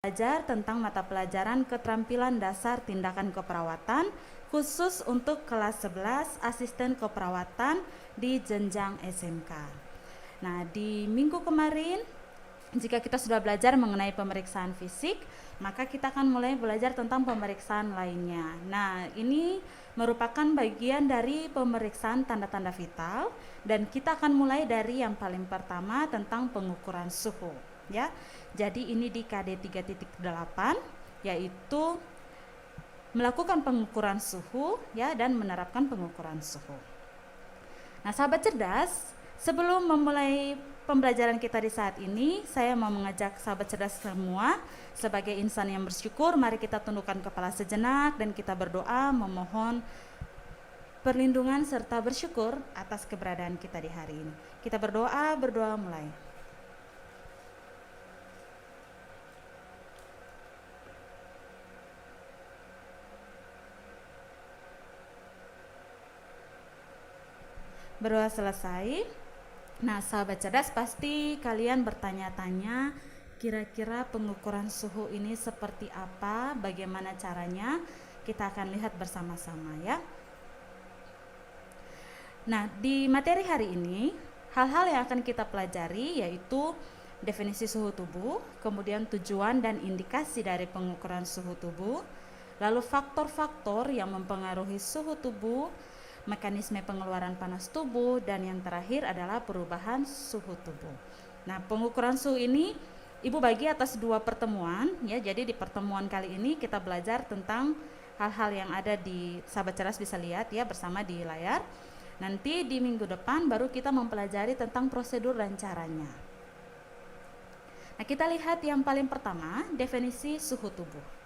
Belajar tentang mata pelajaran keterampilan dasar tindakan keperawatan khusus untuk kelas 11 asisten keperawatan di jenjang SMK. Nah, di minggu kemarin jika kita sudah belajar mengenai pemeriksaan fisik, maka kita akan mulai belajar tentang pemeriksaan lainnya. Nah, ini merupakan bagian dari pemeriksaan tanda-tanda vital dan kita akan mulai dari yang paling pertama tentang pengukuran suhu, ya. Jadi ini di KD 3.8 yaitu melakukan pengukuran suhu, ya, dan menerapkan pengukuran suhu. Nah, sahabat cerdas, sebelum memulai pembelajaran kita di saat ini, saya mau mengajak sahabat cerdas semua sebagai insan yang bersyukur, mari kita tundukkan kepala sejenak dan kita berdoa memohon perlindungan serta bersyukur atas keberadaan kita di hari ini. Kita berdoa mulai. Berdoa selesai. Nah, sahabat cerdas, pasti kalian bertanya-tanya kira-kira pengukuran suhu ini seperti apa, bagaimana caranya? Kita akan lihat bersama-sama, ya. Nah, di materi hari ini, hal-hal yang akan kita pelajari yaitu definisi suhu tubuh, kemudian tujuan dan indikasi dari pengukuran suhu tubuh, lalu faktor-faktor yang mempengaruhi suhu tubuh, mekanisme pengeluaran panas tubuh, dan yang terakhir adalah perubahan suhu tubuh. Nah, pengukuran suhu ini Ibu bagi atas 2 pertemuan, ya. Jadi di pertemuan kali ini kita belajar tentang hal-hal yang ada di sahabat cerdas bisa lihat, ya, bersama di layar. Nanti di minggu depan baru kita mempelajari tentang prosedur dan caranya. Nah, kita lihat yang paling pertama, definisi suhu tubuh.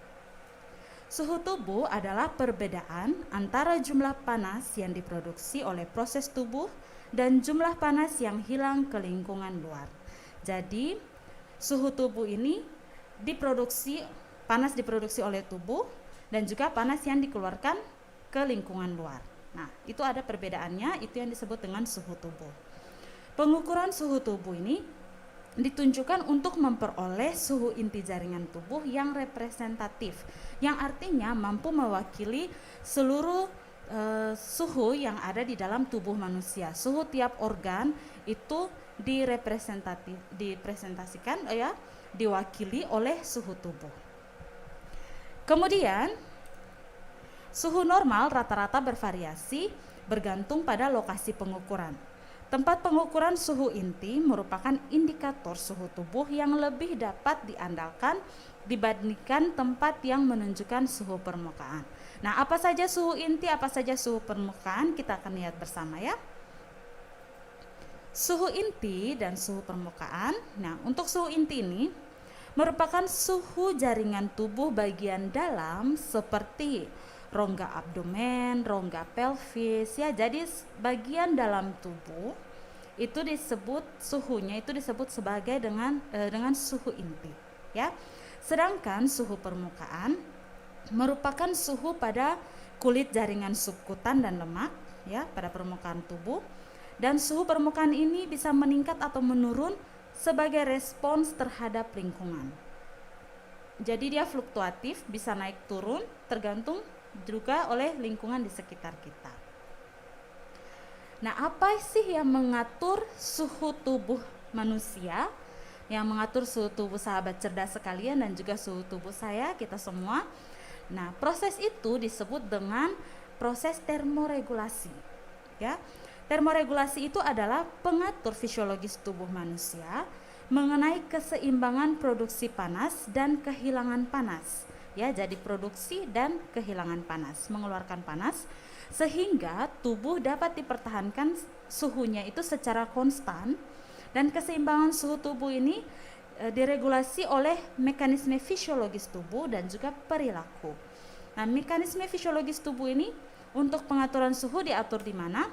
Suhu tubuh adalah perbedaan antara jumlah panas yang diproduksi oleh proses tubuh dan jumlah panas yang hilang ke lingkungan luar. Jadi, suhu tubuh ini panas diproduksi oleh tubuh dan juga panas yang dikeluarkan ke lingkungan luar. Nah, itu ada perbedaannya, itu yang disebut dengan suhu tubuh. Pengukuran suhu tubuh ini ditunjukkan untuk memperoleh suhu inti jaringan tubuh yang representatif, yang artinya mampu mewakili seluruh suhu yang ada di dalam tubuh manusia. Suhu tiap organ itu dipresentasikan, ya, diwakili oleh suhu tubuh. Kemudian suhu normal rata-rata bervariasi bergantung pada lokasi pengukuran. Tempat pengukuran suhu inti merupakan indikator suhu tubuh yang lebih dapat diandalkan dibandingkan tempat yang menunjukkan suhu permukaan. Nah, apa saja suhu inti, apa saja suhu permukaan, kita akan lihat bersama, ya. Suhu inti dan suhu permukaan. Nah, untuk suhu inti ini merupakan suhu jaringan tubuh bagian dalam seperti rongga abdomen, rongga pelvis, ya. Jadi bagian dalam tubuh itu disebut suhunya itu disebut sebagai dengan suhu inti, ya. Sedangkan suhu permukaan merupakan suhu pada kulit jaringan subkutan dan lemak, ya, pada permukaan tubuh. Dan suhu permukaan ini bisa meningkat atau menurun sebagai respons terhadap lingkungan. Jadi dia fluktuatif, bisa naik turun tergantung juga oleh lingkungan di sekitar kita. Nah, apa sih yang mengatur suhu tubuh manusia, yang mengatur suhu tubuh sahabat cerdas sekalian dan juga suhu tubuh saya, kita semua? Nah, proses itu disebut dengan proses termoregulasi, ya. Termoregulasi itu adalah pengatur fisiologis tubuh manusia mengenai keseimbangan produksi panas dan kehilangan panas, ya. Jadi produksi dan kehilangan panas, mengeluarkan panas sehingga tubuh dapat dipertahankan suhunya itu secara konstan, dan keseimbangan suhu tubuh ini diregulasi oleh mekanisme fisiologis tubuh dan juga perilaku. Nah, mekanisme fisiologis tubuh ini untuk pengaturan suhu diatur di mana?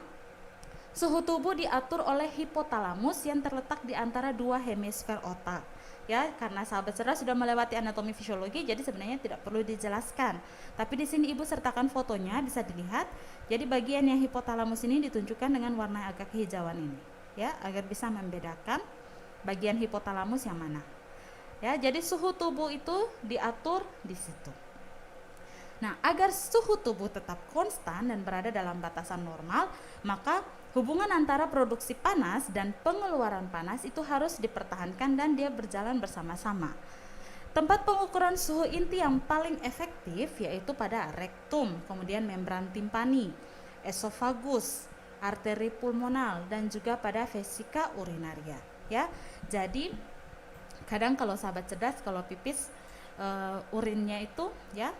Suhu tubuh diatur oleh hipotalamus yang terletak di antara 2 hemisfer otak, ya. Karena sahabat cerdas sudah melewati anatomi fisiologi, jadi sebenarnya tidak perlu dijelaskan. Tapi di sini Ibu sertakan fotonya, bisa dilihat. Jadi bagian yang hipotalamus ini ditunjukkan dengan warna agak kehijauan ini, ya, agar bisa membedakan bagian hipotalamus yang mana. Ya, jadi suhu tubuh itu diatur di situ. Nah, agar suhu tubuh tetap konstan dan berada dalam batasan normal, maka hubungan antara produksi panas dan pengeluaran panas itu harus dipertahankan dan dia berjalan bersama-sama. Tempat pengukuran suhu inti yang paling efektif yaitu pada rektum, kemudian membran timpani, esofagus, arteri pulmonal, dan juga pada vesika urinaria. Ya, jadi kadang kalau sahabat cerdas, kalau pipis urinnya itu ya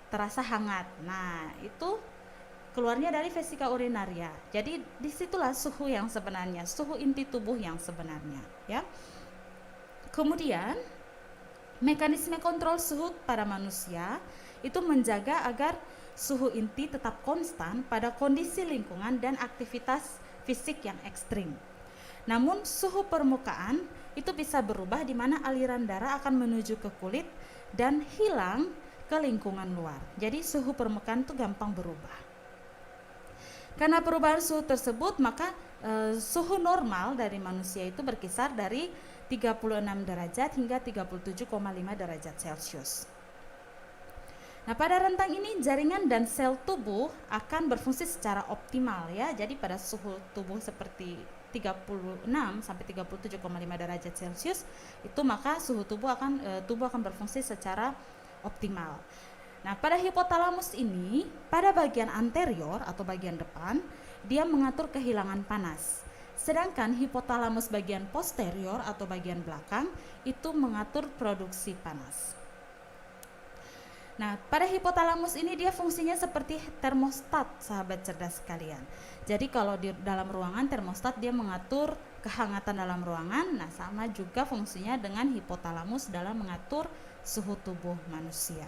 terasa hangat. Nah, itu keluarnya dari vesika urinaria. Jadi disitulah suhu yang sebenarnya, suhu inti tubuh yang sebenarnya. Ya. Kemudian mekanisme kontrol suhu pada manusia itu menjaga agar suhu inti tetap konstan pada kondisi lingkungan dan aktivitas fisik yang ekstrim. Namun suhu permukaan itu bisa berubah di mana aliran darah akan menuju ke kulit dan hilang ke lingkungan luar. Jadi suhu permukaan itu gampang berubah. Karena perubahan suhu tersebut, maka suhu normal dari manusia itu berkisar dari 36 derajat hingga 37,5 derajat Celcius. Nah, pada rentang ini jaringan dan sel tubuh akan berfungsi secara optimal ya. Jadi pada suhu tubuh seperti 36 sampai 37,5 derajat Celcius itu maka suhu tubuh akan berfungsi secara optimal. Nah, pada hipotalamus ini, pada bagian anterior atau bagian depan, dia mengatur kehilangan panas. Sedangkan hipotalamus bagian posterior atau bagian belakang itu mengatur produksi panas. Nah, pada hipotalamus ini dia fungsinya seperti termostat, sahabat cerdas sekalian. Jadi kalau di dalam ruangan termostat dia mengatur kehangatan dalam ruangan. Nah, sama juga fungsinya dengan hipotalamus dalam mengatur suhu tubuh manusia.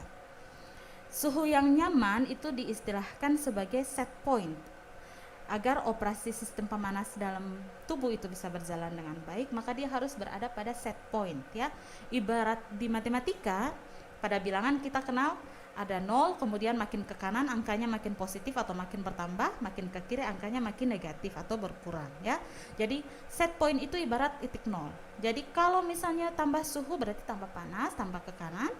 Suhu yang nyaman itu diistilahkan sebagai set point. Agar operasi sistem pemanas dalam tubuh itu bisa berjalan dengan baik, maka dia harus berada pada set point ya. Ibarat di matematika, pada bilangan kita kenal ada 0, kemudian makin ke kanan angkanya makin positif atau makin bertambah, makin ke kiri angkanya makin negatif atau berkurang ya. Jadi set point itu ibarat titik 0. Jadi kalau misalnya tambah suhu berarti tambah panas, tambah ke kanan,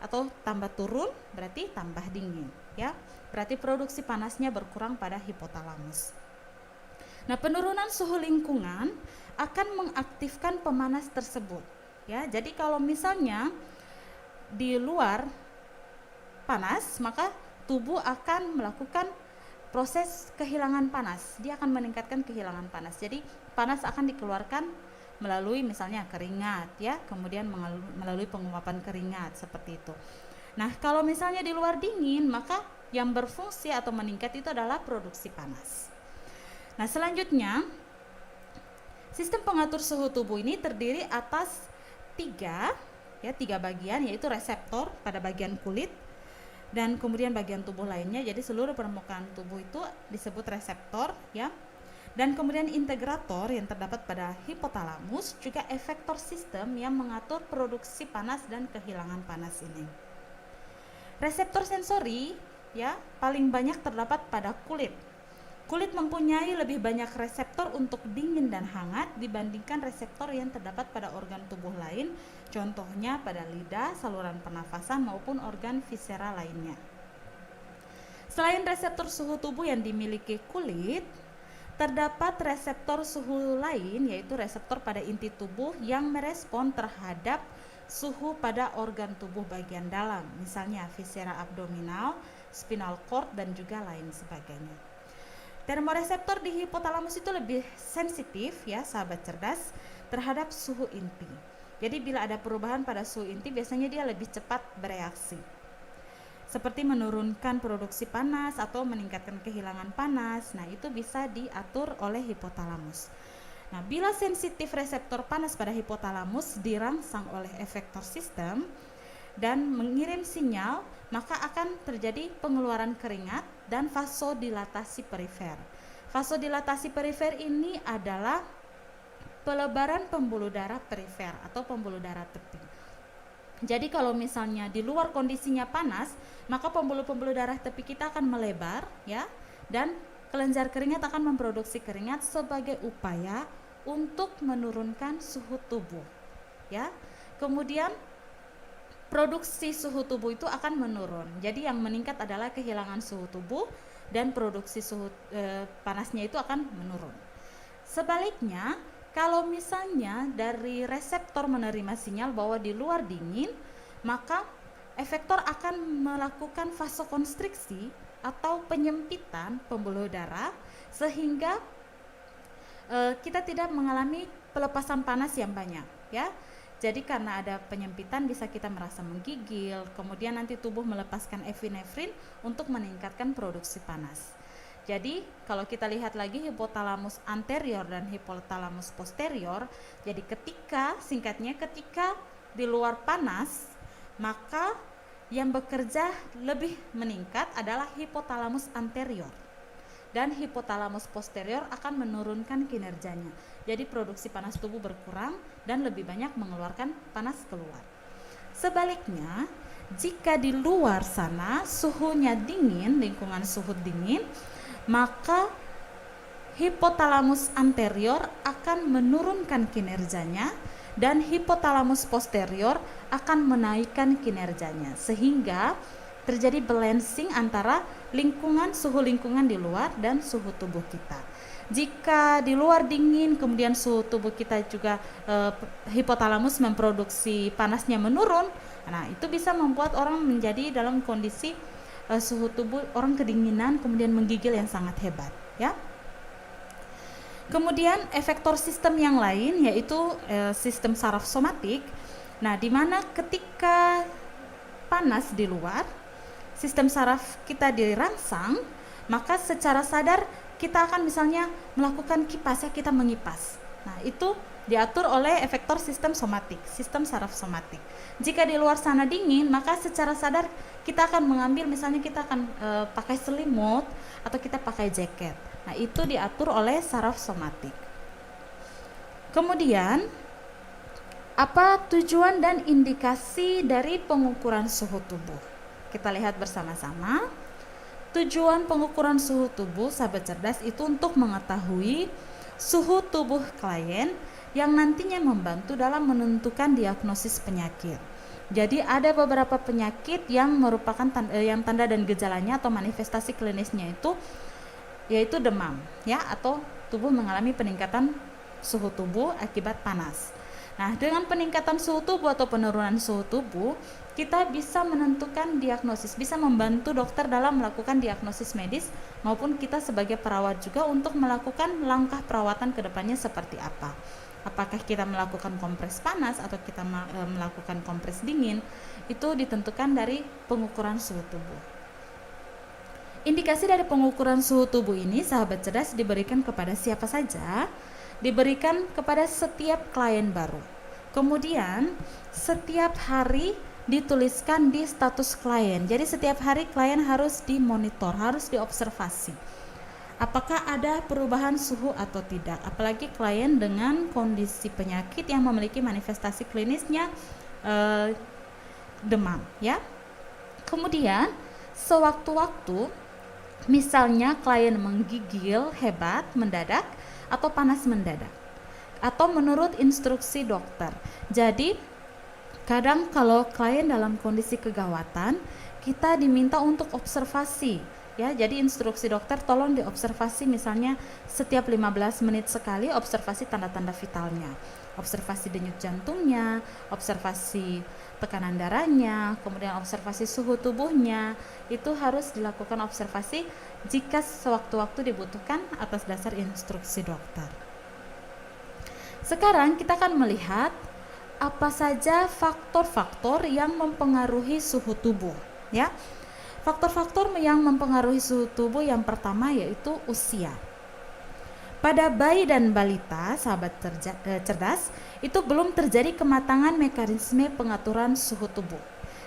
atau tambah turun berarti tambah dingin ya. Berarti produksi panasnya berkurang pada hipotalamus. Nah, penurunan suhu lingkungan akan mengaktifkan pemanas tersebut ya. Jadi kalau misalnya di luar panas, maka tubuh akan melakukan proses kehilangan panas. Dia akan meningkatkan kehilangan panas. Jadi panas akan dikeluarkan melalui misalnya keringat ya, kemudian melalui penguapan keringat seperti itu. Nah, kalau misalnya di luar dingin, maka yang berfungsi atau meningkat itu adalah produksi panas. Nah, selanjutnya sistem pengatur suhu tubuh ini terdiri atas tiga bagian, yaitu reseptor pada bagian kulit dan kemudian bagian tubuh lainnya. Jadi seluruh permukaan tubuh itu disebut reseptor ya. Dan kemudian integrator yang terdapat pada hipotalamus, juga efektor sistem yang mengatur produksi panas dan kehilangan panas ini. Reseptor sensori ya paling banyak terdapat pada kulit. Kulit mempunyai lebih banyak reseptor untuk dingin dan hangat dibandingkan reseptor yang terdapat pada organ tubuh lain, contohnya pada lidah, saluran pernafasan maupun organ viscera lainnya. Selain reseptor suhu tubuh yang dimiliki kulit, terdapat reseptor suhu lain, yaitu reseptor pada inti tubuh yang merespon terhadap suhu pada organ tubuh bagian dalam, misalnya viscera abdominal, spinal cord, dan juga lain sebagainya. Termoreseptor di hipotalamus itu lebih sensitif ya, sahabat cerdas, terhadap suhu inti. Jadi bila ada perubahan pada suhu inti, biasanya dia lebih cepat bereaksi, seperti menurunkan produksi panas atau meningkatkan kehilangan panas. Nah, itu bisa diatur oleh hipotalamus. Nah, bila sensitif reseptor panas pada hipotalamus dirangsang oleh efektor sistem dan mengirim sinyal, maka akan terjadi pengeluaran keringat dan vasodilatasi perifer. Vasodilatasi perifer ini adalah pelebaran pembuluh darah perifer atau pembuluh darah tepi. Jadi kalau misalnya di luar kondisinya panas, maka pembuluh-pembuluh darah tepi kita akan melebar ya, dan kelenjar keringat akan memproduksi keringat sebagai upaya untuk menurunkan suhu tubuh ya. kemudian produksi suhu tubuh itu akan menurun. Jadi yang meningkat adalah kehilangan suhu tubuh dan produksi panasnya itu akan menurun. Sebaliknya, kalau misalnya dari reseptor menerima sinyal bahwa di luar dingin, maka efektor akan melakukan vasokonstriksi atau penyempitan pembuluh darah sehingga kita tidak mengalami pelepasan panas yang banyak, ya. Jadi karena ada penyempitan bisa kita merasa menggigil, kemudian nanti tubuh melepaskan epinefrin untuk meningkatkan produksi panas. Jadi kalau kita lihat lagi hipotalamus anterior dan hipotalamus posterior, jadi singkatnya ketika di luar panas, maka yang bekerja lebih meningkat adalah hipotalamus anterior. Dan hipotalamus posterior akan menurunkan kinerjanya. Jadi produksi panas tubuh berkurang dan lebih banyak mengeluarkan panas keluar. Sebaliknya, jika di luar sana suhunya dingin, lingkungan suhu dingin, maka hipotalamus anterior akan menurunkan kinerjanya dan hipotalamus posterior akan menaikkan kinerjanya, sehingga terjadi balancing antara suhu lingkungan di luar dan suhu tubuh kita. Jika di luar dingin, kemudian suhu tubuh kita juga hipotalamus memproduksi panasnya menurun, nah itu bisa membuat orang menjadi dalam kondisi suhu tubuh orang kedinginan, kemudian menggigil yang sangat hebat, ya. Kemudian efektor sistem yang lain yaitu sistem saraf somatik. Nah, di mana ketika panas di luar, sistem saraf kita dirangsang, maka secara sadar kita akan misalnya melakukan kipas, ya, kita mengipas. Nah, itu diatur oleh efektor sistem somatik, sistem saraf somatik. Jika di luar sana dingin, maka secara sadar kita akan mengambil, misalnya kita akan pakai selimut atau kita pakai jaket. Nah, itu diatur oleh saraf somatik. Kemudian, apa tujuan dan indikasi dari pengukuran suhu tubuh? Kita lihat bersama-sama. Tujuan pengukuran suhu tubuh sahabat cerdas itu untuk mengetahui suhu tubuh klien yang nantinya membantu dalam menentukan diagnosis penyakit. Jadi ada beberapa penyakit yang merupakan tanda dan gejalanya atau manifestasi klinisnya itu yaitu demam, ya, atau tubuh mengalami peningkatan suhu tubuh akibat panas. Nah, dengan peningkatan suhu tubuh atau penurunan suhu tubuh, kita bisa menentukan diagnosis, bisa membantu dokter dalam melakukan diagnosis medis maupun kita sebagai perawat juga untuk melakukan langkah perawatan ke depannya seperti apa. Apakah kita melakukan kompres panas atau kita melakukan kompres dingin, itu ditentukan dari pengukuran suhu tubuh. Indikasi dari pengukuran suhu tubuh ini, sahabat cerdas, diberikan kepada siapa saja? Diberikan kepada setiap klien baru. Kemudian setiap hari dituliskan di status klien. Jadi setiap hari klien harus dimonitor, harus diobservasi. Apakah ada perubahan suhu atau tidak? Apalagi klien dengan kondisi penyakit yang memiliki manifestasi klinisnya demam, ya. Kemudian sewaktu-waktu, misalnya klien menggigil hebat mendadak atau panas mendadak, atau menurut instruksi dokter. Jadi kadang kalau klien dalam kondisi kegawatan, kita diminta untuk observasi, ya. Jadi instruksi dokter tolong diobservasi, misalnya setiap 15 menit sekali observasi tanda-tanda vitalnya, observasi denyut jantungnya, observasi tekanan darahnya, kemudian observasi suhu tubuhnya. Itu harus dilakukan observasi jika sewaktu-waktu dibutuhkan atas dasar instruksi dokter. Sekarang kita akan melihat apa saja faktor-faktor yang mempengaruhi suhu tubuh, ya. Faktor-faktor yang mempengaruhi suhu tubuh yang pertama yaitu usia. Pada bayi dan balita, sahabat cerdas, itu belum terjadi kematangan mekanisme pengaturan suhu tubuh,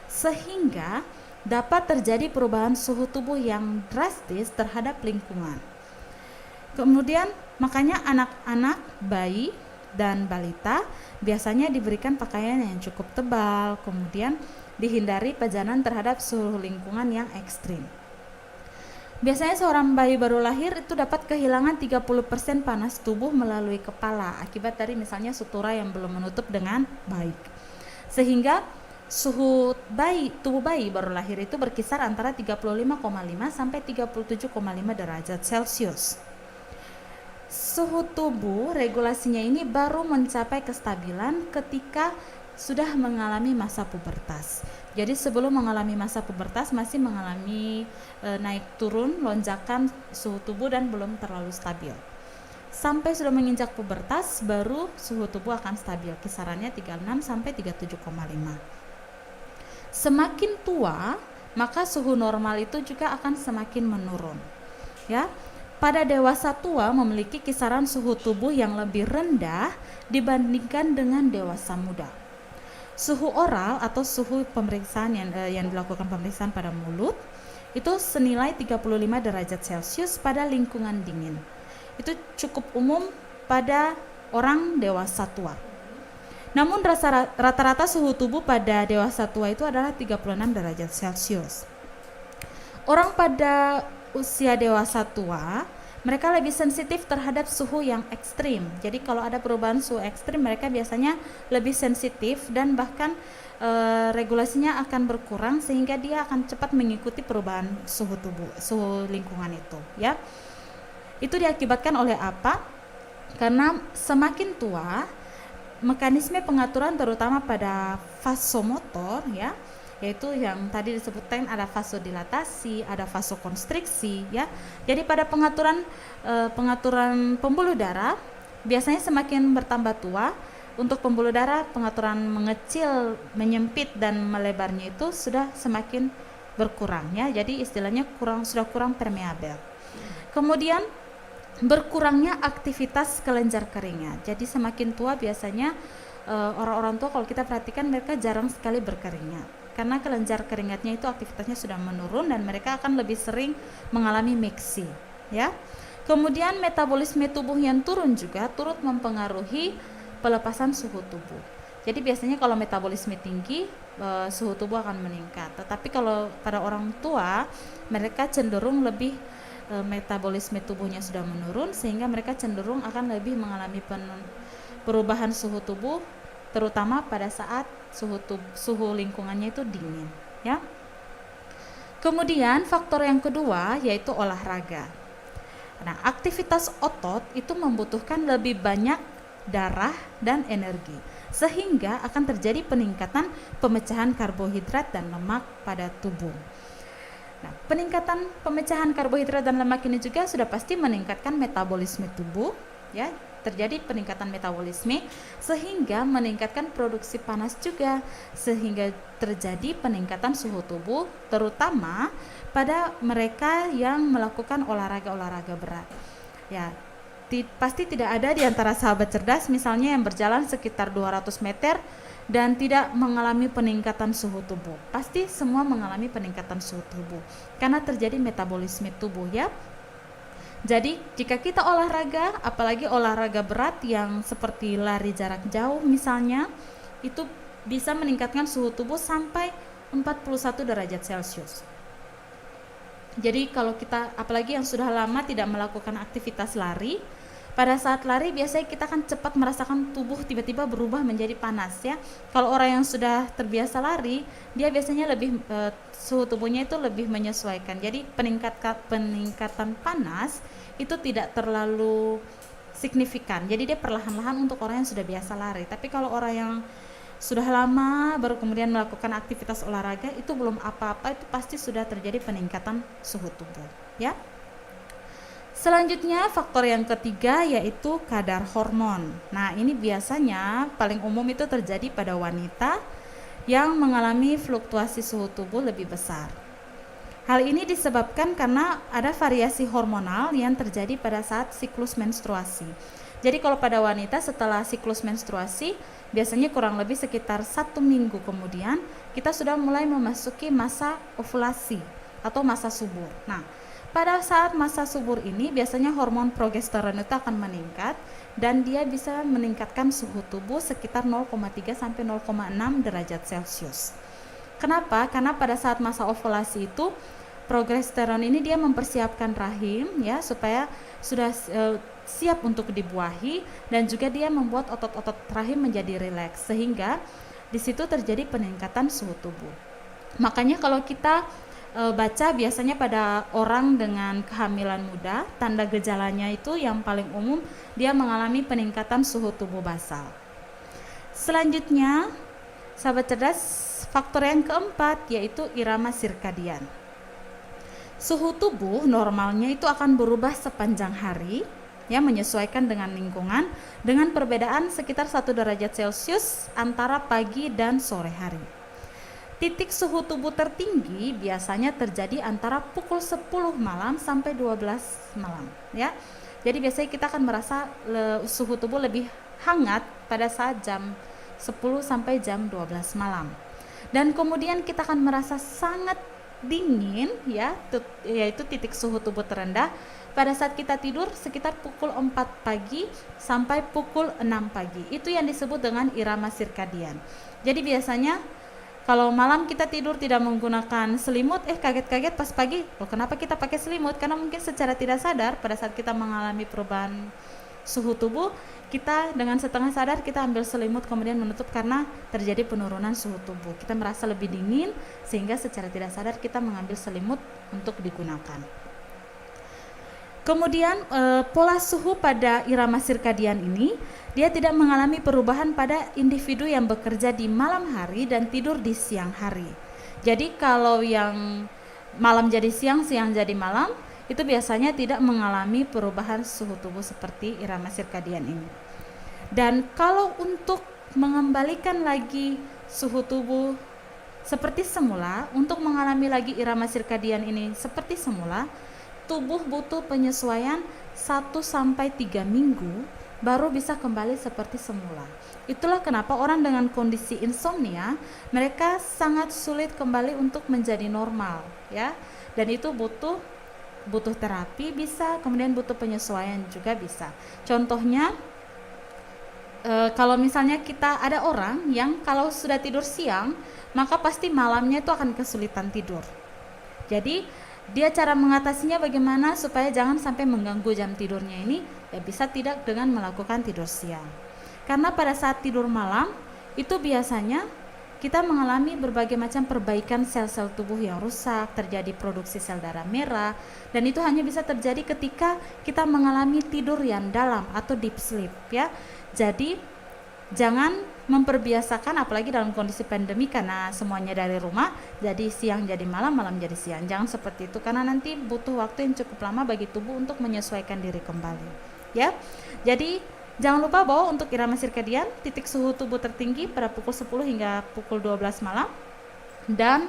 sehingga dapat terjadi perubahan suhu tubuh yang drastis terhadap lingkungan. Kemudian makanya anak-anak, bayi dan balita biasanya diberikan pakaian yang cukup tebal, kemudian dihindari pajanan terhadap suhu lingkungan yang ekstrim. Biasanya seorang bayi baru lahir itu dapat kehilangan 30% panas tubuh melalui kepala akibat dari misalnya sutura yang belum menutup dengan baik. sehingga tubuh bayi baru lahir itu berkisar antara 35,5 sampai 37,5 derajat Celcius. Suhu tubuh regulasinya ini baru mencapai kestabilan ketika sudah mengalami masa pubertas. Jadi sebelum mengalami masa pubertas masih mengalami naik turun lonjakan suhu tubuh dan belum terlalu stabil. Sampai sudah menginjak pubertas baru suhu tubuh akan stabil, kisarannya 36 sampai 37,5. Semakin tua, maka suhu normal itu juga akan semakin menurun. Ya. Pada dewasa tua memiliki kisaran suhu tubuh yang lebih rendah dibandingkan dengan dewasa muda. Suhu oral atau suhu pemeriksaan yang dilakukan pemeriksaan pada mulut itu senilai 35 derajat Celcius pada lingkungan dingin. Itu cukup umum pada orang dewasa tua. Namun rata-rata suhu tubuh pada dewasa tua itu adalah 36 derajat Celcius. Orang pada usia dewasa tua, mereka lebih sensitif terhadap suhu yang ekstrim. Jadi kalau ada perubahan suhu ekstrim, mereka biasanya lebih sensitif dan bahkan regulasinya akan berkurang sehingga dia akan cepat mengikuti perubahan suhu tubuh, suhu lingkungan itu, ya. Itu diakibatkan oleh apa? Karena semakin tua, mekanisme pengaturan terutama pada vasomotor, ya, yaitu yang tadi disebutkan ada vasodilatasi, ada vasokonstriksi, ya. Jadi pada pengaturan pembuluh darah biasanya semakin bertambah tua. Untuk pembuluh darah pengaturan mengecil, menyempit dan melebarnya itu sudah semakin berkurang, ya. Jadi istilahnya sudah kurang permeabel. Kemudian berkurangnya aktivitas kelenjar keringat. Jadi semakin tua biasanya orang-orang tua kalau kita perhatikan mereka jarang sekali berkeringat. Karena kelenjar keringatnya itu aktivitasnya sudah menurun dan mereka akan lebih sering mengalami miksi, ya. Kemudian metabolisme tubuh yang turun juga turut mempengaruhi pelepasan suhu tubuh. Jadi biasanya kalau metabolisme tinggi, suhu tubuh akan meningkat. Tetapi kalau pada orang tua, mereka cenderung lebih metabolisme tubuhnya sudah menurun sehingga mereka cenderung akan lebih mengalami perubahan suhu tubuh, terutama pada saat suhu lingkungannya itu dingin, ya. Kemudian faktor yang kedua yaitu olahraga. Nah, aktivitas otot itu membutuhkan lebih banyak darah dan energi sehingga akan terjadi peningkatan pemecahan karbohidrat dan lemak pada tubuh. Nah, peningkatan pemecahan karbohidrat dan lemak ini juga sudah pasti meningkatkan metabolisme tubuh, ya. Terjadi peningkatan metabolisme sehingga meningkatkan produksi panas juga sehingga terjadi peningkatan suhu tubuh terutama pada mereka yang melakukan olahraga berat. Ya, pasti tidak ada di antara sahabat cerdas misalnya yang berjalan sekitar 200 meter dan tidak mengalami peningkatan suhu tubuh. Pasti semua mengalami peningkatan suhu tubuh karena terjadi metabolisme tubuh, ya. Jadi jika kita olahraga, apalagi olahraga berat yang seperti lari jarak jauh misalnya, itu bisa meningkatkan suhu tubuh sampai 41 derajat Celcius. Jadi kalau kita apalagi yang sudah lama tidak melakukan aktivitas lari, pada saat lari biasanya kita akan cepat merasakan tubuh tiba-tiba berubah menjadi panas, ya. Kalau orang yang sudah terbiasa lari, dia biasanya lebih suhu tubuhnya itu lebih menyesuaikan. Jadi peningkatan panas itu tidak terlalu signifikan. Jadi dia perlahan-lahan untuk orang yang sudah biasa lari. Tapi kalau orang yang sudah lama baru kemudian melakukan aktivitas olahraga itu belum apa-apa, itu pasti sudah terjadi peningkatan suhu tubuh, ya. Selanjutnya faktor yang ketiga yaitu kadar hormon. Nah, ini biasanya paling umum itu terjadi pada wanita yang mengalami fluktuasi suhu tubuh lebih besar. Hal ini disebabkan karena ada variasi hormonal yang terjadi pada saat siklus menstruasi. Jadi kalau pada wanita setelah siklus menstruasi biasanya kurang lebih sekitar 1 minggu kemudian kita sudah mulai memasuki masa ovulasi atau masa subur. Nah, pada saat masa subur ini biasanya hormon progesteron itu akan meningkat dan dia bisa meningkatkan suhu tubuh sekitar 0,3 sampai 0,6 derajat Celcius. Kenapa? Karena pada saat masa ovulasi itu progesteron ini dia mempersiapkan rahim, ya, supaya sudah siap untuk dibuahi dan juga dia membuat otot-otot rahim menjadi rileks sehingga di situ terjadi peningkatan suhu tubuh. Makanya kalau kita baca biasanya pada orang dengan kehamilan muda, tanda gejalanya itu yang paling umum dia mengalami peningkatan suhu tubuh basal. Selanjutnya, sahabat cerdas, faktor yang keempat yaitu irama sirkadian. Suhu tubuh normalnya itu akan berubah sepanjang hari, ya, menyesuaikan dengan lingkungan, dengan perbedaan sekitar 1 derajat Celcius antara pagi dan sore hari. Titik suhu tubuh tertinggi biasanya terjadi antara pukul 10 malam sampai 12 malam, ya. Jadi biasanya kita akan merasa suhu tubuh lebih hangat pada saat jam 10 sampai jam 12 malam. Dan kemudian kita akan merasa sangat dingin, ya, yaitu titik suhu tubuh terendah pada saat kita tidur sekitar pukul 4 pagi sampai pukul 6 pagi. Itu yang disebut dengan irama sirkadian. Jadi biasanya kalau malam kita tidur tidak menggunakan selimut, kaget-kaget pas pagi, kenapa kita pakai selimut? Karena mungkin secara tidak sadar pada saat kita mengalami perubahan suhu tubuh, kita dengan setengah sadar kita ambil selimut kemudian menutup karena terjadi penurunan suhu tubuh. Kita merasa lebih dingin sehingga secara tidak sadar kita mengambil selimut untuk digunakan. Kemudian pola suhu pada irama sirkadian ini dia tidak mengalami perubahan pada individu yang bekerja di malam hari dan tidur di siang hari. Jadi kalau yang malam jadi siang, siang jadi malam, itu biasanya tidak mengalami perubahan suhu tubuh seperti irama sirkadian ini. Dan kalau untuk mengembalikan lagi suhu tubuh seperti semula, untuk mengalami lagi irama sirkadian ini seperti semula, tubuh butuh penyesuaian 1-3 minggu baru bisa kembali seperti semula. Itulah kenapa orang dengan kondisi insomnia mereka sangat sulit kembali untuk menjadi normal, ya. Dan itu butuh terapi bisa, kemudian butuh penyesuaian juga bisa. Contohnya kalau misalnya kita ada orang yang kalau sudah tidur siang maka pasti malamnya itu akan kesulitan tidur. Jadi dia cara mengatasinya bagaimana supaya jangan sampai mengganggu jam tidurnya ini, ya bisa tidak dengan melakukan tidur siang. Karena pada saat tidur malam itu biasanya kita mengalami berbagai macam perbaikan sel-sel tubuh yang rusak, terjadi produksi sel darah merah, dan itu hanya bisa terjadi ketika kita mengalami tidur yang dalam atau deep sleep, ya. Jadi jangan memperbiasakan, apalagi dalam kondisi pandemi karena semuanya dari rumah, jadi siang jadi malam, malam jadi siang. Jangan seperti itu karena nanti butuh waktu yang cukup lama bagi tubuh untuk menyesuaikan diri kembali, ya. Jadi jangan lupa bahwa untuk irama sirkadian titik suhu tubuh tertinggi pada pukul 10 hingga pukul 12 malam dan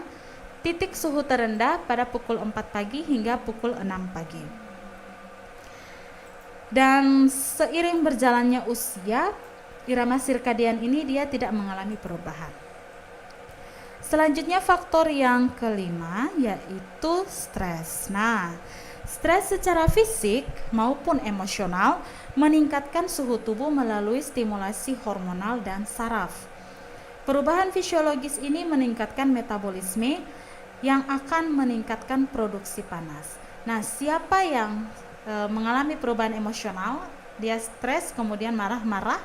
titik suhu terendah pada pukul 4 pagi hingga pukul 6 pagi. Dan seiring berjalannya usia, irama sirkadian ini dia tidak mengalami perubahan. Selanjutnya faktor yang kelima yaitu stres. Nah, stres secara fisik maupun emosional meningkatkan suhu tubuh melalui stimulasi hormonal dan saraf. Perubahan fisiologis ini meningkatkan metabolisme yang akan meningkatkan produksi panas. Nah, siapa yang mengalami perubahan emosional, dia stres kemudian marah-marah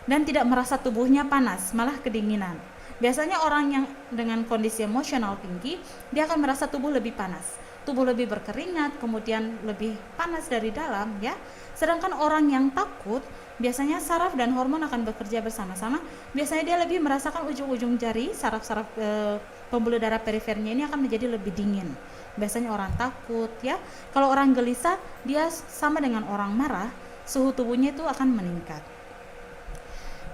dan tidak merasa tubuhnya panas, malah kedinginan. Biasanya orang yang dengan kondisi emosional tinggi, dia akan merasa tubuh lebih panas, tubuh lebih berkeringat, kemudian lebih panas dari dalam, ya. Sedangkan orang yang takut, biasanya saraf dan hormon akan bekerja bersama-sama. Biasanya dia lebih merasakan ujung-ujung jari, saraf-saraf pembuluh darah perifernya ini akan menjadi lebih dingin. Biasanya orang takut, ya. Kalau orang gelisah, dia sama dengan orang marah, suhu tubuhnya itu akan meningkat.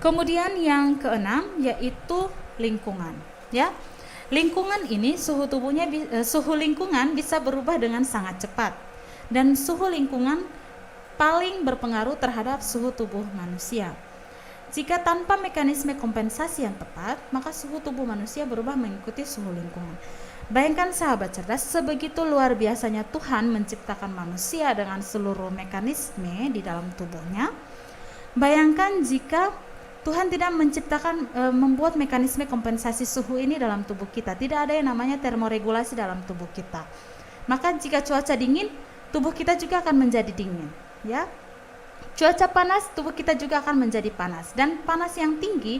Kemudian yang keenam yaitu lingkungan, ya. Lingkungan ini suhu lingkungan bisa berubah dengan sangat cepat, dan suhu lingkungan paling berpengaruh terhadap suhu tubuh manusia. Jika tanpa mekanisme kompensasi yang tepat, maka suhu tubuh manusia berubah mengikuti suhu lingkungan. Bayangkan sahabat cerdas, sebegitu luar biasanya Tuhan menciptakan manusia dengan seluruh mekanisme di dalam tubuhnya. Bayangkan jika Tuhan tidak menciptakan, membuat mekanisme kompensasi suhu ini dalam tubuh kita. Tidak ada yang namanya termoregulasi dalam tubuh kita. Maka jika cuaca dingin, tubuh kita juga akan menjadi dingin, ya. Cuaca panas, tubuh kita juga akan menjadi panas. Dan panas yang tinggi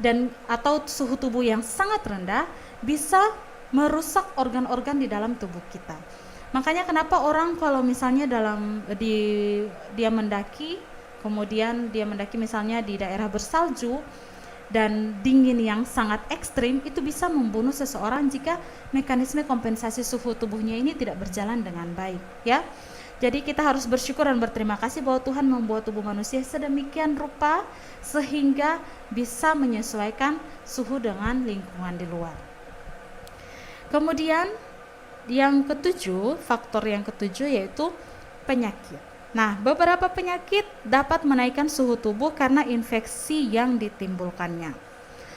dan atau suhu tubuh yang sangat rendah bisa merusak organ-organ di dalam tubuh kita. Makanya kenapa orang kalau misalnya dia mendaki, kemudian dia mendaki misalnya di daerah bersalju dan dingin yang sangat ekstrim, itu bisa membunuh seseorang jika mekanisme kompensasi suhu tubuhnya ini tidak berjalan dengan baik, ya. Jadi kita harus bersyukur dan berterima kasih bahwa Tuhan membuat tubuh manusia sedemikian rupa sehingga bisa menyesuaikan suhu dengan lingkungan di luar. Kemudian faktor yang ketujuh yaitu penyakit. Nah, beberapa penyakit dapat menaikkan suhu tubuh karena infeksi yang ditimbulkannya.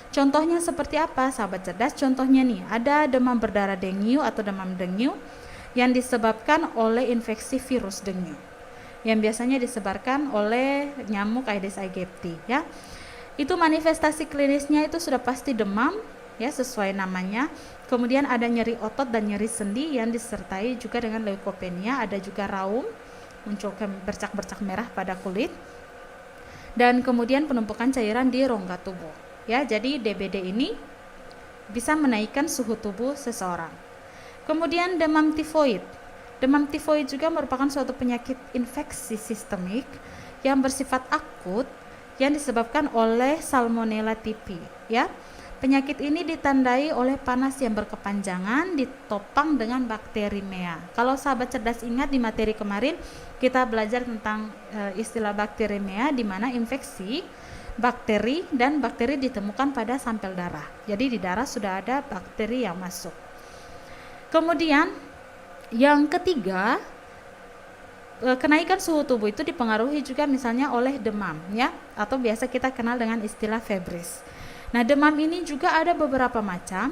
Contohnya seperti apa, sahabat cerdas? Contohnya nih, ada demam berdarah dengue atau demam dengue yang disebabkan oleh infeksi virus dengue yang biasanya disebarkan oleh nyamuk Aedes aegypti, ya. Itu manifestasi klinisnya itu sudah pasti demam, ya, sesuai namanya. Kemudian ada nyeri otot dan nyeri sendi yang disertai juga dengan leukopenia, ada juga raum, muncul bercak-bercak merah pada kulit, dan kemudian penumpukan cairan di rongga tubuh, ya. Jadi DBD ini bisa menaikkan suhu tubuh seseorang. Kemudian demam tifoid. Demam tifoid juga merupakan suatu penyakit infeksi sistemik yang bersifat akut yang disebabkan oleh Salmonella typhi, ya. Penyakit ini ditandai oleh panas yang berkepanjangan ditopang dengan bakterimea. Kalau sahabat cerdas ingat di materi kemarin kita belajar tentang istilah bakterimea, di mana infeksi bakteri dan bakteri ditemukan pada sampel darah. Jadi di darah sudah ada bakteri yang masuk. Kemudian yang ketiga, kenaikan suhu tubuh itu dipengaruhi juga misalnya oleh demam, ya, atau biasa kita kenal dengan istilah febris. Nah, demam ini juga ada beberapa macam.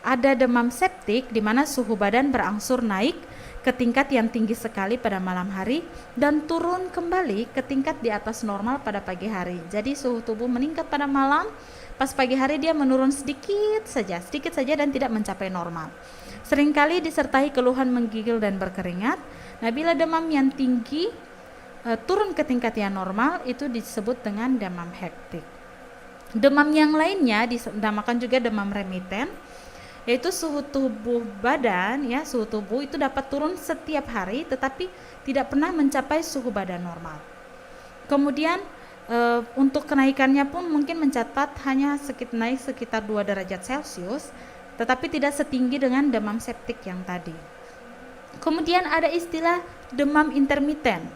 Ada demam septik di mana suhu badan berangsur naik ke tingkat yang tinggi sekali pada malam hari dan turun kembali ke tingkat di atas normal pada pagi hari. Jadi suhu tubuh meningkat pada malam, pas pagi hari dia menurun sedikit saja dan tidak mencapai normal. Seringkali disertai keluhan menggigil dan berkeringat. Nah, bila demam yang tinggi turun ke tingkat yang normal, itu disebut dengan demam hektik. Demam yang lainnya dinamakan juga demam remiten, yaitu suhu tubuh badan, ya, suhu tubuh itu dapat turun setiap hari tetapi tidak pernah mencapai suhu badan normal. Kemudian untuk kenaikannya pun mungkin mencatat hanya naik sekitar 2 derajat Celcius, tetapi tidak setinggi dengan demam septik yang tadi. Kemudian ada istilah demam intermiten,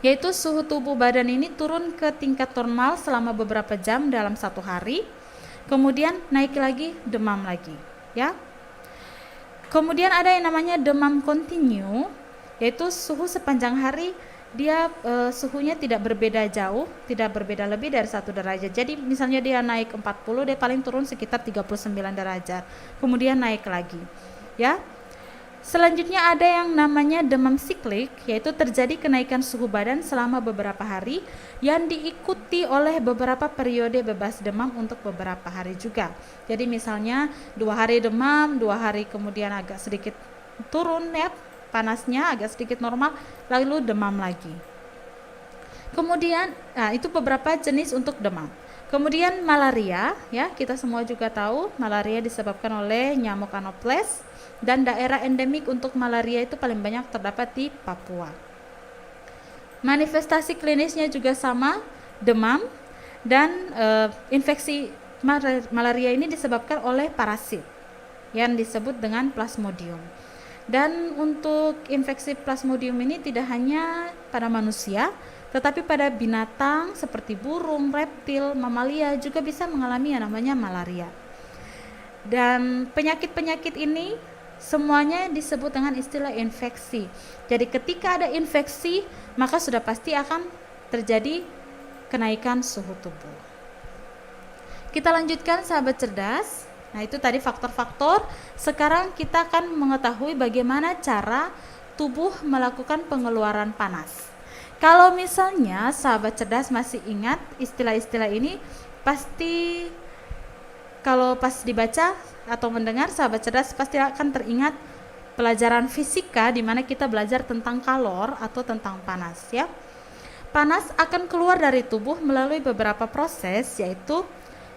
yaitu suhu tubuh badan ini turun ke tingkat normal selama beberapa jam dalam satu hari, kemudian naik lagi, demam lagi, ya. Kemudian ada yang namanya demam kontinu, yaitu suhu sepanjang hari dia suhunya tidak berbeda jauh, tidak berbeda lebih dari 1 derajat. Jadi misalnya dia naik 40, dia paling turun sekitar 39 derajat, kemudian naik lagi, ya. Selanjutnya ada yang namanya demam siklik, yaitu terjadi kenaikan suhu badan selama beberapa hari yang diikuti oleh beberapa periode bebas demam untuk beberapa hari juga. Jadi misalnya 2 hari demam, 2 hari kemudian agak sedikit turun, ya, panasnya agak sedikit normal, lalu demam lagi. Kemudian itu beberapa jenis untuk demam. Kemudian malaria, ya, kita semua juga tahu malaria disebabkan oleh nyamuk Anopheles, dan daerah endemik untuk malaria itu paling banyak terdapat di Papua. Manifestasi klinisnya juga sama, demam, dan infeksi malaria ini disebabkan oleh parasit yang disebut dengan Plasmodium. Dan untuk infeksi Plasmodium ini tidak hanya pada manusia, tetapi pada binatang seperti burung, reptil, mamalia juga bisa mengalami yang namanya malaria. Dan penyakit-penyakit ini semuanya disebut dengan istilah infeksi. Jadi ketika ada infeksi, maka sudah pasti akan terjadi kenaikan suhu tubuh. Kita lanjutkan, sahabat cerdas. Nah, itu tadi faktor-faktor. Sekarang kita akan mengetahui bagaimana cara tubuh melakukan pengeluaran panas. Kalau misalnya sahabat cerdas masih ingat istilah-istilah ini, pasti kalau pas dibaca atau mendengar, sahabat cerdas pasti akan teringat pelajaran fisika di mana kita belajar tentang kalor atau tentang panas, ya. Panas akan keluar dari tubuh melalui beberapa proses, yaitu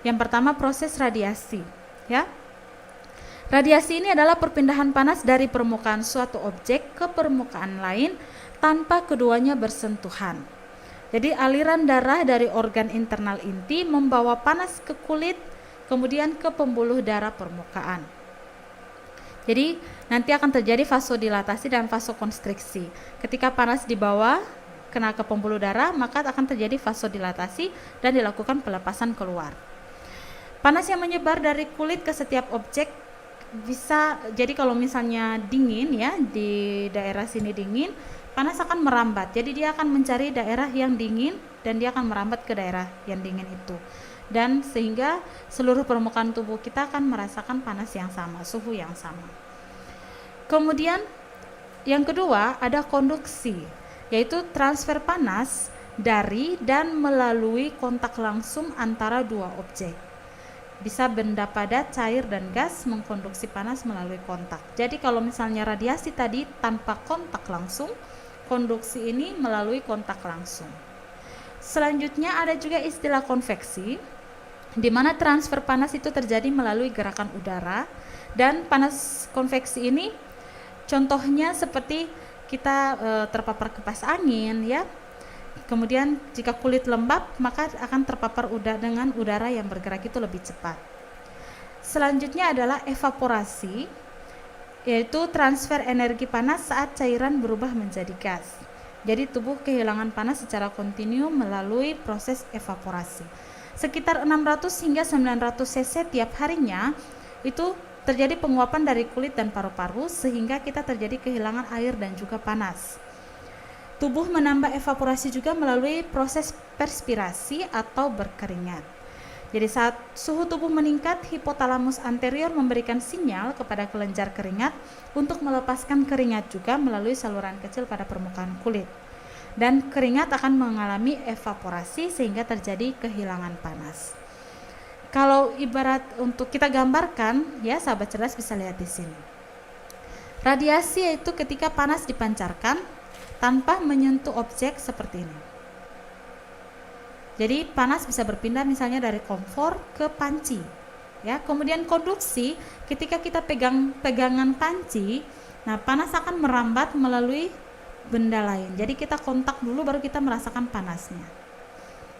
Yang pertama proses radiasi, ya. Radiasi ini adalah perpindahan panas dari permukaan suatu objek ke permukaan lain tanpa keduanya bersentuhan. Jadi aliran darah dari organ internal inti membawa panas ke kulit, kemudian ke pembuluh darah permukaan. Jadi nanti akan terjadi vasodilatasi dan vasokonstriksi. Ketika panas dibawa kena ke pembuluh darah, maka akan terjadi vasodilatasi dan dilakukan pelepasan keluar. Panas yang menyebar dari kulit ke setiap objek bisa, jadi kalau misalnya dingin ya, di daerah sini dingin, panas akan merambat. Jadi dia akan mencari daerah yang dingin dan dia akan merambat ke daerah yang dingin itu. Dan sehingga seluruh permukaan tubuh kita akan merasakan panas yang sama, suhu yang sama. Kemudian yang kedua ada konduksi, yaitu transfer panas dari dan melalui kontak langsung antara dua objek. Bisa benda padat, cair, dan gas mengkonduksi panas melalui kontak. Jadi kalau misalnya radiasi tadi tanpa kontak langsung, konduksi ini melalui kontak langsung. Selanjutnya ada juga istilah konveksi, di mana transfer panas itu terjadi melalui gerakan udara, dan panas konveksi ini contohnya seperti kita terpapar kipas angin ya. Kemudian jika kulit lembab maka akan terpapar dengan udara yang bergerak itu lebih cepat. Selanjutnya adalah evaporasi, yaitu transfer energi panas saat cairan berubah menjadi gas. Jadi tubuh kehilangan panas secara kontinu melalui proses evaporasi. Sekitar 600 hingga 900 cc tiap harinya itu terjadi penguapan dari kulit dan paru-paru sehingga kita terjadi kehilangan air dan juga panas. Tubuh menambah evaporasi juga melalui proses perspirasi atau berkeringat. Jadi saat suhu tubuh meningkat, hipotalamus anterior memberikan sinyal kepada kelenjar keringat untuk melepaskan keringat juga melalui saluran kecil pada permukaan kulit. Dan keringat akan mengalami evaporasi sehingga terjadi kehilangan panas. Kalau ibarat untuk kita gambarkan, ya sahabat cerdas bisa lihat di sini. Radiasi yaitu ketika panas dipancarkan tanpa menyentuh objek seperti ini. Jadi panas bisa berpindah misalnya dari kompor ke panci. Ya, kemudian konduksi ketika kita pegangan panci, nah panas akan merambat melalui benda lain. Jadi kita kontak dulu baru kita merasakan panasnya.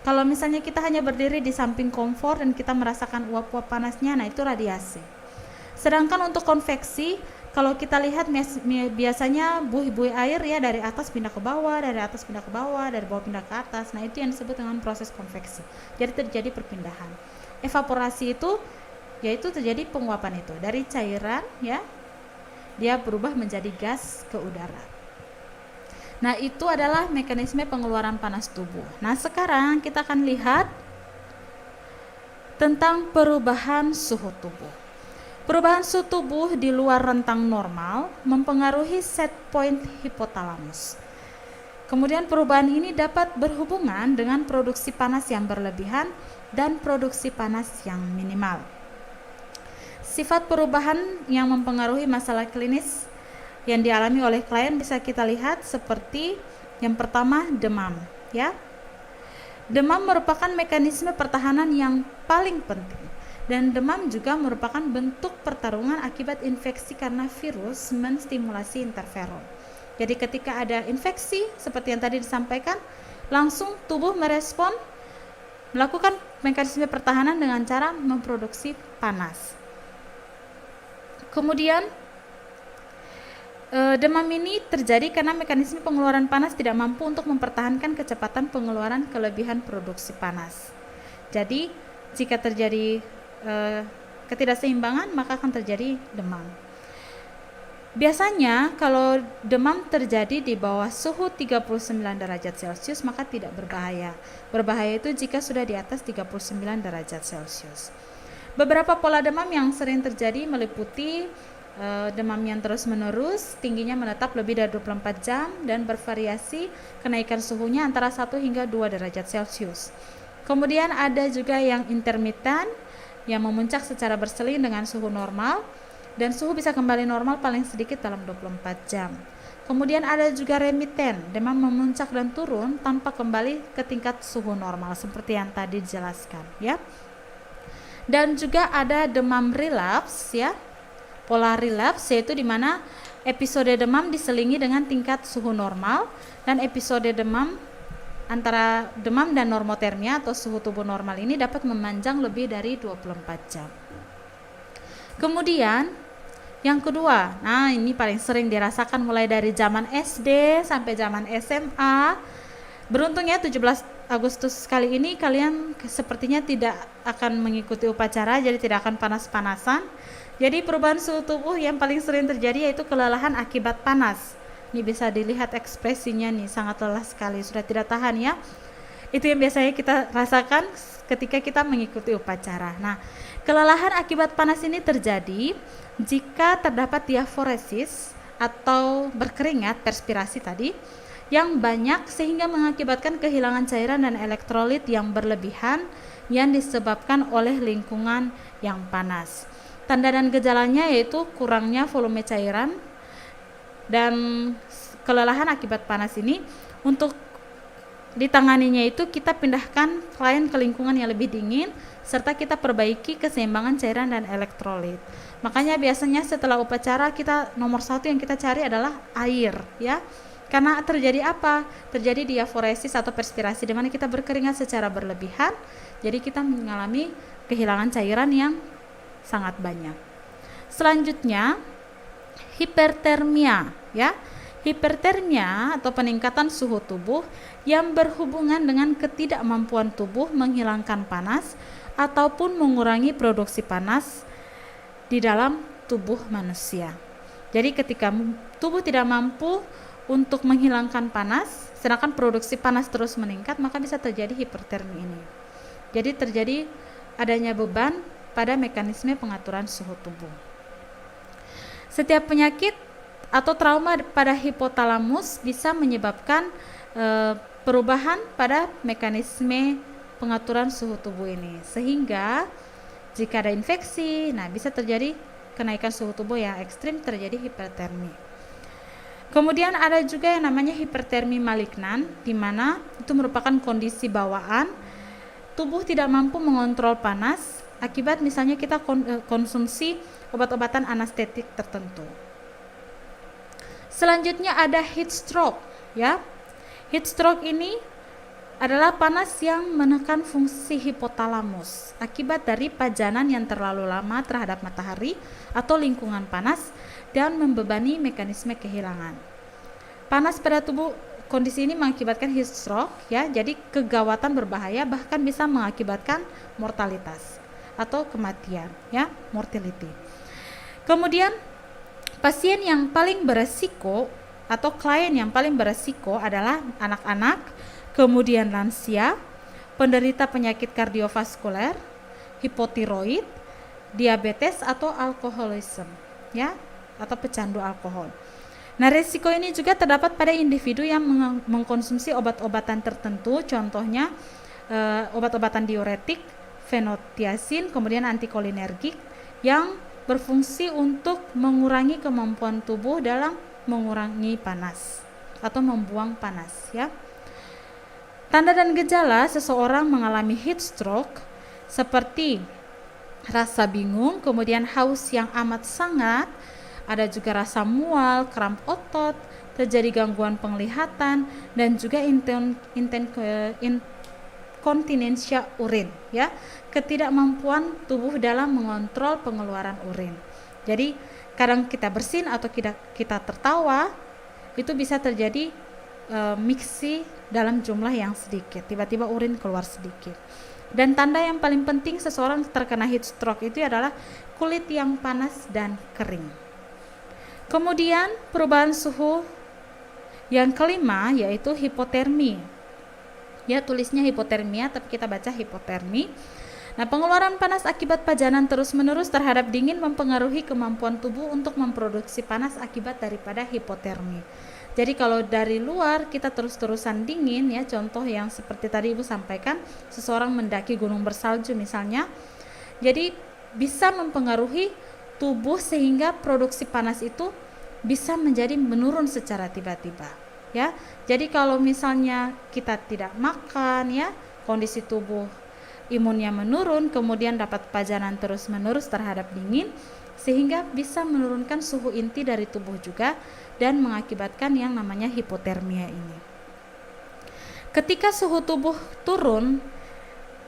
Kalau misalnya kita hanya berdiri di samping kompor dan kita merasakan uap-uap panasnya, nah itu radiasi. Sedangkan untuk konveksi, kalau kita lihat biasanya buih-buih air ya dari atas pindah ke bawah, dari atas pindah ke bawah, dari bawah pindah ke atas. Nah itu yang disebut dengan proses konveksi. Jadi terjadi perpindahan. Evaporasi itu yaitu terjadi penguapan itu dari cairan ya, dia berubah menjadi gas ke udara. Nah itu adalah mekanisme pengeluaran panas tubuh. Nah sekarang kita akan lihat tentang perubahan suhu tubuh. Perubahan suhu tubuh di luar rentang normal mempengaruhi set point hipotalamus. Kemudian perubahan ini dapat berhubungan dengan produksi panas yang berlebihan dan produksi panas yang minimal. Sifat perubahan yang mempengaruhi masalah klinis yang dialami oleh klien bisa kita lihat seperti yang pertama demam, ya. Demam merupakan mekanisme pertahanan yang paling penting. Dan demam juga merupakan bentuk pertarungan akibat infeksi karena virus menstimulasi interferon. Jadi ketika ada infeksi seperti yang tadi disampaikan, langsung tubuh merespon melakukan mekanisme pertahanan dengan cara memproduksi panas. Kemudian demam ini terjadi karena mekanisme pengeluaran panas tidak mampu untuk mempertahankan kecepatan pengeluaran kelebihan produksi panas. Jadi jika terjadi ketidakseimbangan maka akan terjadi demam. Biasanya kalau demam terjadi di bawah suhu 39 derajat Celcius maka tidak berbahaya. Berbahaya itu jika sudah di atas 39 derajat Celcius. Beberapa pola demam yang sering terjadi meliputi demam yang terus-menerus, tingginya menetap lebih dari 24 jam dan bervariasi kenaikan suhunya antara 1 hingga 2 derajat Celcius. Kemudian ada juga yang intermittent yang memuncak secara berseling dengan suhu normal dan suhu bisa kembali normal paling sedikit dalam 24 jam. Kemudian ada juga remiten, demam memuncak dan turun tanpa kembali ke tingkat suhu normal seperti yang tadi dijelaskan, ya. Dan juga ada demam relapse ya. Pola relapse yaitu di mana episode demam diselingi dengan tingkat suhu normal, dan episode demam antara demam dan normotermia atau suhu tubuh normal ini dapat memanjang lebih dari 24 jam. Kemudian yang kedua, nah ini paling sering dirasakan mulai dari zaman SD sampai zaman SMA. Beruntungnya 17 Agustus kali ini kalian sepertinya tidak akan mengikuti upacara, jadi tidak akan panas-panasan. Jadi perubahan suhu tubuh yang paling sering terjadi yaitu kelelahan akibat panas. Ini bisa dilihat ekspresinya nih, sangat lelah sekali, sudah tidak tahan ya. Itu yang biasanya kita rasakan ketika kita mengikuti upacara. Nah, kelelahan akibat panas ini terjadi jika terdapat diaforesis atau berkeringat, perspirasi tadi, yang banyak sehingga mengakibatkan kehilangan cairan dan elektrolit yang berlebihan yang disebabkan oleh lingkungan yang panas. Tanda dan gejalanya yaitu kurangnya volume cairan dan kelelahan akibat panas ini. Untuk ditanganinya itu kita pindahkan klien ke lingkungan yang lebih dingin serta kita perbaiki keseimbangan cairan dan elektrolit. Makanya biasanya setelah upacara kita nomor satu yang kita cari adalah air ya. Karena terjadi apa? Terjadi diaforesis atau perspirasi di mana kita berkeringat secara berlebihan. Jadi kita mengalami kehilangan cairan yang sangat banyak. Selanjutnya hipertermia ya. Hipertermia atau peningkatan suhu tubuh yang berhubungan dengan ketidakmampuan tubuh menghilangkan panas ataupun mengurangi produksi panas di dalam tubuh manusia. Jadi ketika tubuh tidak mampu untuk menghilangkan panas, sedangkan produksi panas terus meningkat, maka bisa terjadi hipertermi ini. Jadi terjadi adanya beban pada mekanisme pengaturan suhu tubuh. Setiap penyakit atau trauma pada hipotalamus bisa menyebabkan perubahan pada mekanisme pengaturan suhu tubuh ini, sehingga jika ada infeksi, nah bisa terjadi kenaikan suhu tubuh yang ekstrim, terjadi hipertermi. Kemudian ada juga yang namanya hipertermi malignan, di mana itu merupakan kondisi bawaan tubuh tidak mampu mengontrol panas akibat misalnya kita konsumsi obat-obatan anestetik tertentu. Selanjutnya ada heat stroke ya. Heat stroke ini adalah panas yang menekan fungsi hipotalamus akibat dari pajanan yang terlalu lama terhadap matahari atau lingkungan panas dan membebani mekanisme kehilangan. Panas pada tubuh, kondisi ini mengakibatkan heat stroke ya. Jadi kegawatan berbahaya, bahkan bisa mengakibatkan mortalitas atau kematian ya, mortality. Kemudian pasien yang paling beresiko atau klien yang paling beresiko adalah anak-anak, kemudian lansia, penderita penyakit kardiovaskuler, hipotiroid, diabetes atau alkoholisme ya, atau pecandu alkohol. Nah, risiko ini juga terdapat pada individu yang mengkonsumsi obat-obatan tertentu, contohnya obat-obatan diuretik, fenotiazin, kemudian antikolinergik yang berfungsi untuk mengurangi kemampuan tubuh dalam mengurangi panas atau membuang panas ya. Tanda dan gejala seseorang mengalami heat stroke seperti rasa bingung, kemudian haus yang amat sangat, ada juga rasa mual, kramp otot, terjadi gangguan penglihatan, dan juga inkontinensia urin ya, ketidakmampuan tubuh dalam mengontrol pengeluaran urin. Jadi kadang kita bersin atau kita tertawa, itu bisa terjadi miksi dalam jumlah yang sedikit, tiba-tiba urin keluar sedikit. Dan tanda yang paling penting seseorang terkena heat stroke itu adalah kulit yang panas dan kering. Kemudian perubahan suhu yang kelima yaitu hipotermi. Ya, tulisnya hipotermia tapi kita baca hipotermi. Nah, pengeluaran panas akibat pajanan terus-menerus terhadap dingin mempengaruhi kemampuan tubuh untuk memproduksi panas akibat daripada hipotermi. Jadi kalau dari luar kita terus-terusan dingin ya, contoh yang seperti tadi Ibu sampaikan, seseorang mendaki gunung bersalju misalnya, jadi bisa mempengaruhi tubuh sehingga produksi panas itu bisa menjadi menurun secara tiba-tiba ya. Jadi kalau misalnya kita tidak makan ya, kondisi tubuh imunnya menurun, kemudian dapat pajanan terus-menerus terhadap dingin, sehingga bisa menurunkan suhu inti dari tubuh juga dan mengakibatkan yang namanya hipotermia ini. Ketika suhu tubuh turun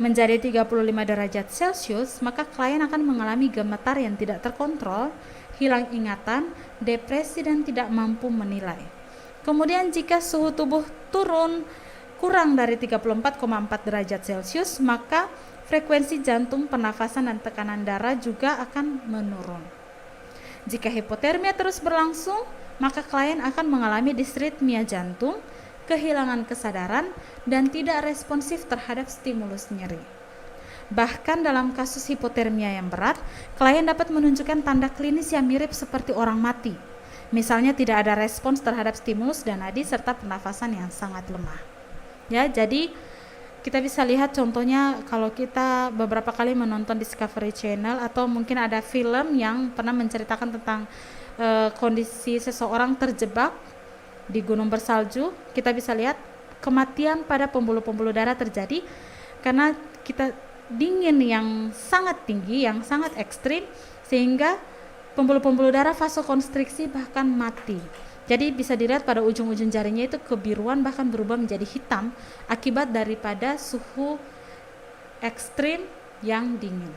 menjadi 35 derajat Celcius, maka klien akan mengalami gemetar yang tidak terkontrol, hilang ingatan, depresi, dan tidak mampu menilai. Kemudian jika suhu tubuh turun kurang dari 34,4 derajat Celcius, maka frekuensi jantung, pernafasan, dan tekanan darah juga akan menurun. Jika hipotermia terus berlangsung, maka klien akan mengalami disritmia jantung, kehilangan kesadaran, dan tidak responsif terhadap stimulus nyeri. Bahkan dalam kasus hipotermia yang berat, klien dapat menunjukkan tanda klinis yang mirip seperti orang mati. Misalnya tidak ada respons terhadap stimulus dan nadi serta pernafasan yang sangat lemah. Ya, jadi kita bisa lihat contohnya kalau kita beberapa kali menonton Discovery Channel atau mungkin ada film yang pernah menceritakan tentang kondisi seseorang terjebak di gunung bersalju, kita bisa lihat kematian pada pembuluh-pembuluh darah terjadi karena kita dingin yang sangat tinggi, yang sangat ekstrim, sehingga pembuluh-pembuluh darah vasokonstriksi bahkan mati. Jadi bisa dilihat pada ujung-ujung jarinya itu kebiruan bahkan berubah menjadi hitam akibat daripada suhu ekstrim yang dingin.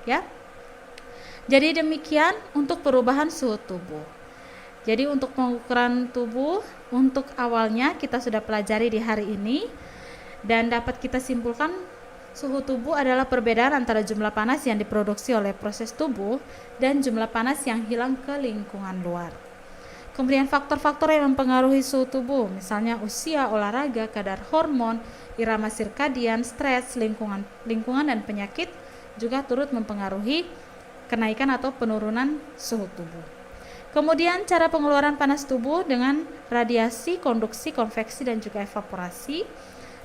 Ya. Jadi demikian untuk perubahan suhu tubuh. Jadi untuk pengukuran tubuh untuk awalnya kita sudah pelajari di hari ini dan dapat kita simpulkan suhu tubuh adalah perbedaan antara jumlah panas yang diproduksi oleh proses tubuh dan jumlah panas yang hilang ke lingkungan luar. Kemudian faktor-faktor yang mempengaruhi suhu tubuh, misalnya usia, olahraga, kadar hormon, irama sirkadian, stres, lingkungan dan penyakit juga turut mempengaruhi kenaikan atau penurunan suhu tubuh. Kemudian cara pengeluaran panas tubuh dengan radiasi, konduksi, konveksi, dan juga evaporasi.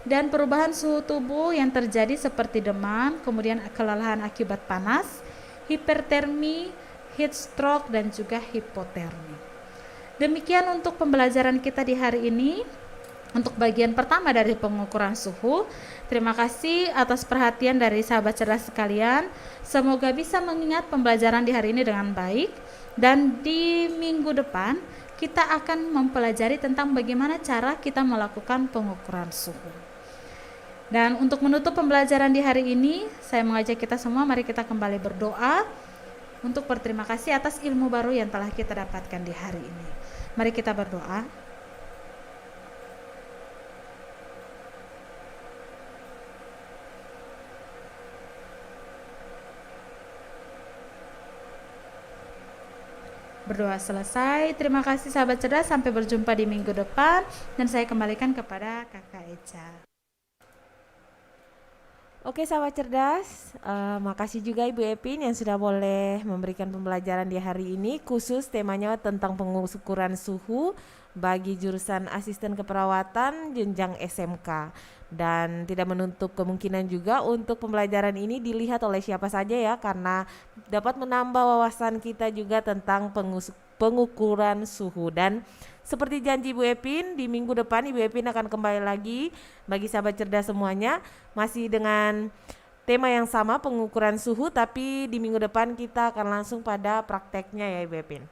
Dan perubahan suhu tubuh yang terjadi seperti demam, kemudian kelelahan akibat panas, hipertermi, heat stroke, dan juga hipotermi. Demikian untuk pembelajaran kita di hari ini untuk bagian pertama dari pengukuran suhu. Terima kasih atas perhatian dari sahabat cerdas sekalian. Semoga bisa mengingat pembelajaran di hari ini dengan baik, dan di minggu depan kita akan mempelajari tentang bagaimana cara kita melakukan pengukuran suhu. Dan untuk menutup pembelajaran di hari ini, saya mengajak kita semua, mari kita kembali berdoa untuk berterima kasih atas ilmu baru yang telah kita dapatkan di hari ini. Mari kita berdoa. Berdoa selesai. Terima kasih sahabat cerdas, sampai berjumpa di minggu depan, dan saya kembalikan kepada Kakak Eca. Oke sahabat cerdas, makasih juga Ibu Epin yang sudah boleh memberikan pembelajaran di hari ini, khusus temanya tentang pengukuran suhu bagi jurusan asisten keperawatan jenjang SMK. Dan tidak menutup kemungkinan juga untuk pembelajaran ini dilihat oleh siapa saja ya, karena dapat menambah wawasan kita juga tentang pengukuran suhu. Dan seperti janji Ibu Epin, di minggu depan Ibu Epin akan kembali lagi bagi sahabat cerdas semuanya, masih dengan tema yang sama, pengukuran suhu, tapi di minggu depan kita akan langsung pada prakteknya ya Ibu Epin.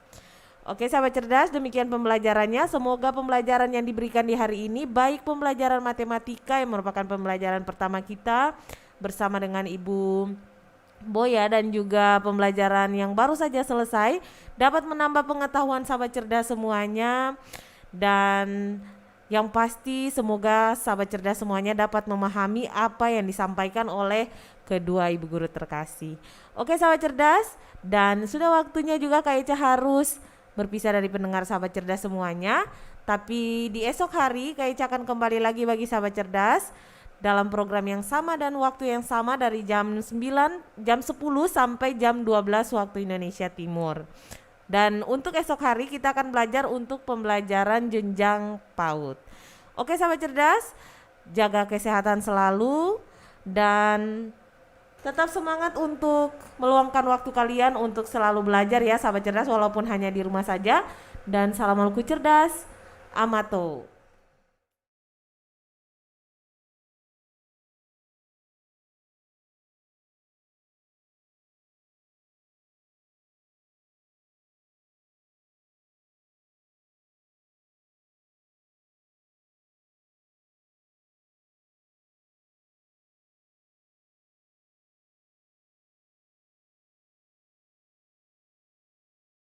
Oke sahabat cerdas, demikian pembelajarannya. Semoga pembelajaran yang diberikan di hari ini, baik pembelajaran matematika yang merupakan pembelajaran pertama kita bersama dengan Ibu Boya, dan juga pembelajaran yang baru saja selesai, dapat menambah pengetahuan sahabat cerdas semuanya. Dan yang pasti semoga sahabat cerdas semuanya dapat memahami apa yang disampaikan oleh kedua ibu guru terkasih. Oke sahabat cerdas, dan sudah waktunya juga Kak Eca harus berpisah dari pendengar sahabat cerdas semuanya. Tapi di esok hari Kak Eca akan kembali lagi bagi sahabat cerdas dalam program yang sama dan waktu yang sama dari jam 10 sampai jam 12 waktu Indonesia Timur. Dan untuk esok hari kita akan belajar untuk pembelajaran jenjang PAUD. Oke sahabat cerdas, jaga kesehatan selalu dan tetap semangat untuk meluangkan waktu kalian untuk selalu belajar ya sahabat cerdas, walaupun hanya di rumah saja. Dan salam alku cerdas, Amato.